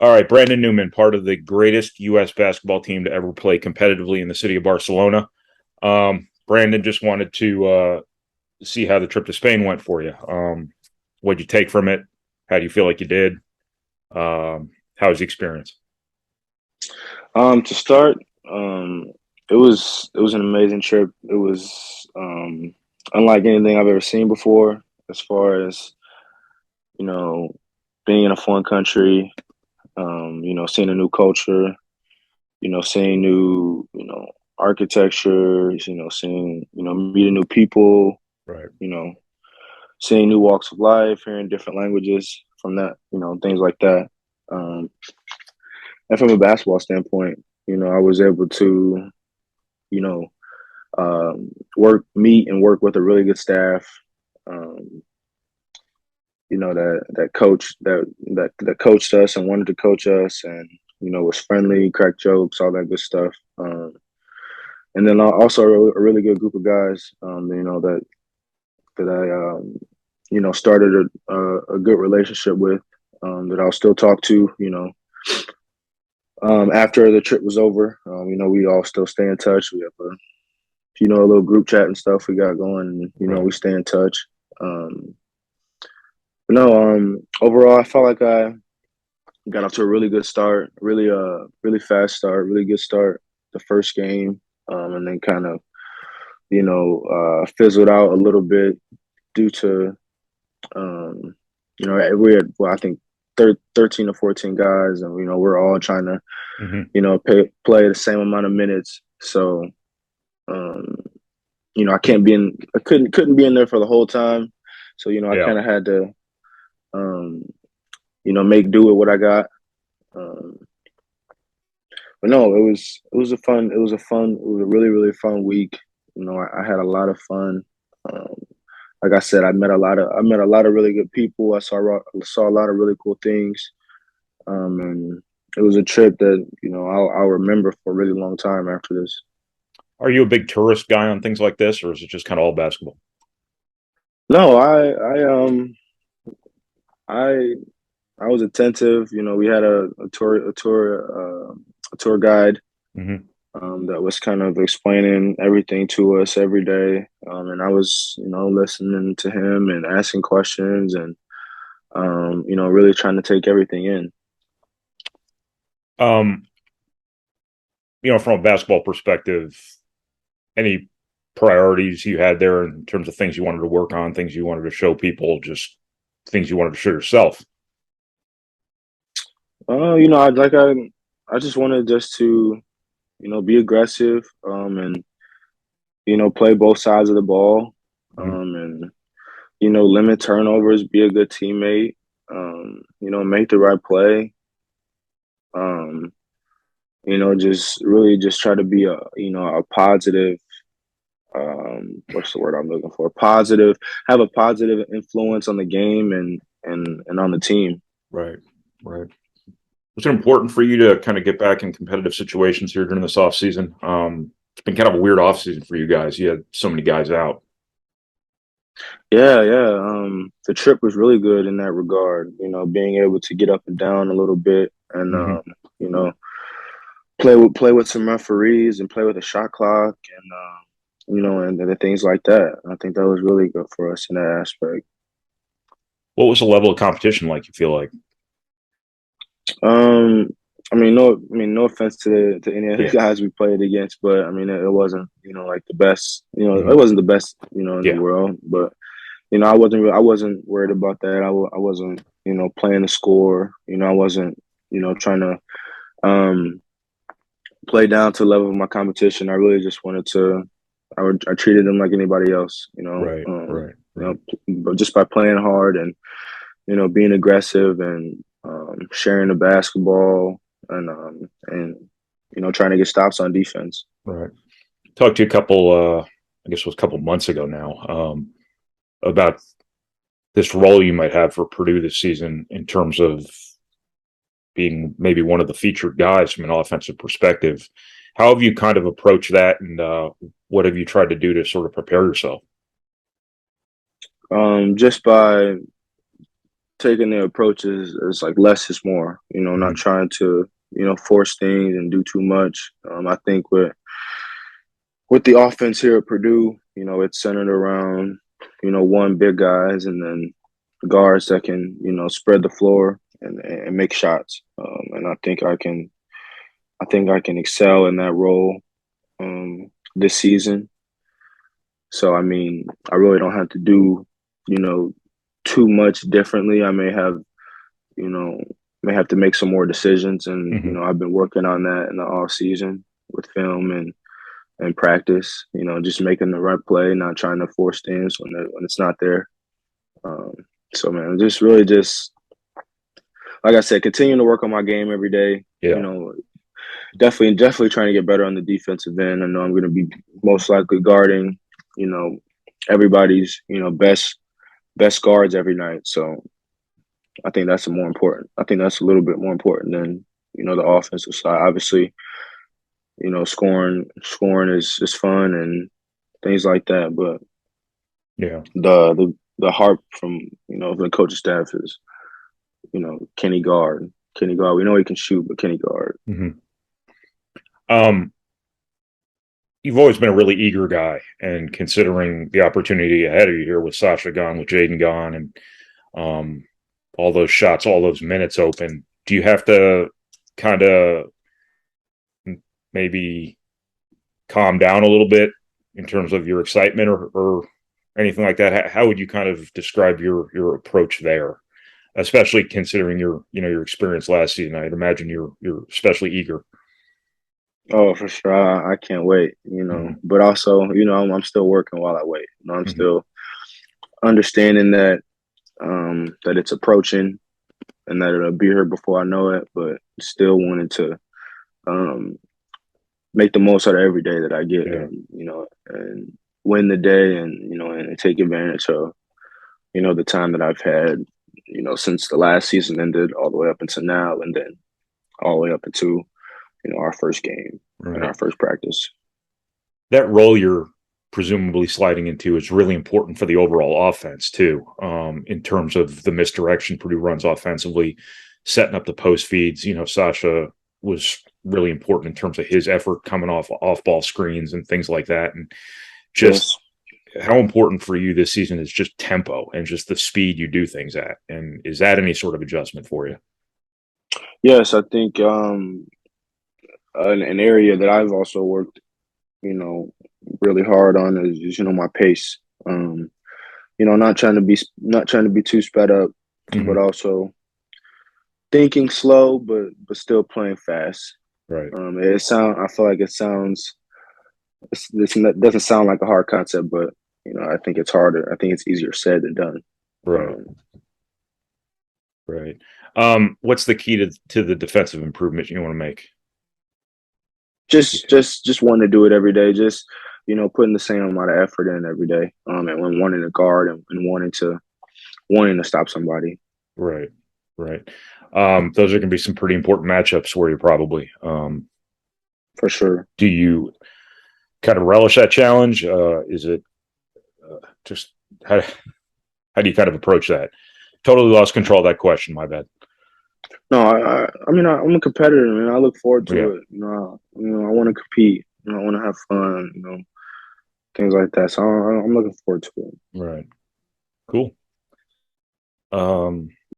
All right, Brandon Newman, part of the greatest U.S. basketball team to ever play competitively in the city of Barcelona. Brandon, just wanted to see how the trip to Spain went for you. What'd you take from it? How do you feel like you did? How was the experience? To start, it was an amazing trip. It was unlike anything I've ever seen before, as far as you know, being in a foreign country. Seeing a new culture. Seeing new architecture. Seeing meeting new people. Right. You know, Seeing new walks of life, hearing different languages from that. Things like that. Um, and from a basketball standpoint, I was able to you know meet and work with a really good staff. Um, that coach that coached us and wanted to coach us, and was friendly, cracked jokes, all that good stuff. And then also a really good group of guys. That I started a good relationship with. That I'll still talk to. After the trip was over. We all still stay in touch. We have a little group chat and stuff we got going. And, Right. we stay in touch. Um, but no, overall, I felt like I got off to a really good start, really fast start, really good start the first game, and then kind of, fizzled out a little bit due to, um, we had, well, I think 13 or 14 guys, and, we're all trying to, Mm-hmm. play the same amount of minutes. So, um, I couldn't be in there for the whole time. So, I Yeah. kind of had to, um, make do with what I got. Um, but no, it was a really, really fun week. I had a lot of fun. Um, like I said, I met a lot of really good people. I saw a lot of really cool things. And it was a trip that, I'll remember for a really long time after this. Are you a big tourist guy on things like this, or is it just kind of all basketball? No, I I was attentive. We had a tour guide Mm-hmm. that was kind of explaining everything to us every day, and I was listening to him and asking questions and really trying to take everything in. Um, from a basketball perspective, any priorities you had there in terms of things you wanted to work on, things you wanted to show people, just things you wanted to show yourself? I just wanted just to be aggressive, and play both sides of the ball, Mm-hmm. and limit turnovers, be a good teammate, make the right play. Um, just really just try to be a positive. What's the word I'm looking for? Positive, have a positive influence on the game and on the team. Right. Right. Was it important for you to kind of get back in competitive situations here during this off season? It's been kind of a weird off season for you guys. You had so many guys out. Yeah, yeah. The trip was really good in that regard. Being able to get up and down a little bit, and Mm-hmm. you know, play with some referees and play with a shot clock, and and the things like that. I think that was really good for us in that aspect. What was the level of competition like? You feel like? Um, no offense to any of the Yeah. guys we played against, but I mean, it wasn't, like the best. Mm-hmm. It wasn't the best, in the Yeah. world. But I wasn't worried about that. I wasn't, playing the score. I wasn't, trying to um play down to the level of my competition. I really just wanted to. I treated them like anybody else. Right. Right. Right. But just by playing hard and being aggressive and sharing the basketball and trying to get stops on defense. Right. Talked to you a couple. I guess it was a couple months ago now. About this role you might have for Purdue this season in terms of being maybe one of the featured guys from an offensive perspective. How have you kind of approached that, and what have you tried to do to sort of prepare yourself? Just by taking the approach is like less is more. You know, not Mhm. trying to force things and do too much. I think with the offense here at Purdue, it's centered around one big guys and then guards that can spread the floor and make shots. And I think I can excel in that role this season. So I mean, I really don't have to do you know too much differently. I you know, may have to make some more decisions. And, Mhm. I've been working on that in the off season with film and practice, just making the right play, not trying to force things when it's not there. Um, so man, just really just like I said, continuing to work on my game every day. Yeah. Definitely trying to get better on the defensive end. I know I'm going to be most likely guarding, you know, everybody's, best guards every night. So I think that's more important. I think that's a little bit more important than the offensive side. Obviously, scoring is fun and things like that. But Yeah. the heart from the coaching staff is Kenny guard. Kenny guard. We know he can shoot, but Kenny guard. Mhm. Um, you've always been a really eager guy, and considering the opportunity ahead of you here with Sasha gone, with Jaden gone, and um, all those shots, all those minutes open, do you have to kind of maybe calm down a little bit in terms of your excitement or anything like that? How would you kind of describe your approach there, especially considering your experience last season? I'd imagine you're especially eager. Oh, for sure. I can't wait. Hmm. But also, I'm still working while I wait. I'm Hmm. still understanding that that it's approaching and that it'll be here before I know it. But still wanting to um, make the most out of every day that I get, Yeah. and win the day, and and take advantage of the time that I've had, since the last season ended, all the way up until now, and then all the way up into our first game and Right. our first practice. That role you're presumably sliding into is really important for the overall offense too, in terms of the misdirection Purdue runs offensively, setting up the post feeds. Sasha was really important in terms of his effort coming off ball screens and things like that, and just Yes, how important for you this season is just tempo and just the speed you do things at. And is that any sort of adjustment for you? yes, I think an area that I've also worked, you know, really hard on is my pace. Um, not trying to be too sped up, but Hmm. also thinking slow, but still playing fast. Right. I feel like it sounds. It doesn't sound like a hard concept, but I think it's harder. I think it's easier said than done. Right. Um, Right. What's the key to the defensive improvement you want to make? just wanting to do it every day. Just putting the same amount of effort in every day. And when wanting to guard and wanting to stop somebody Right. Right. Those are going to be some pretty important matchups for you, probably. for sure. Do you kind of relish that challenge? Is it just how do you kind of approach that? Totally lost control of that question. My bad. No, I mean I'm a competitor, and I look forward Yeah. to it. I want to compete. I want to have fun. Things like that. So I'm looking forward to it. Right. Cool. Um,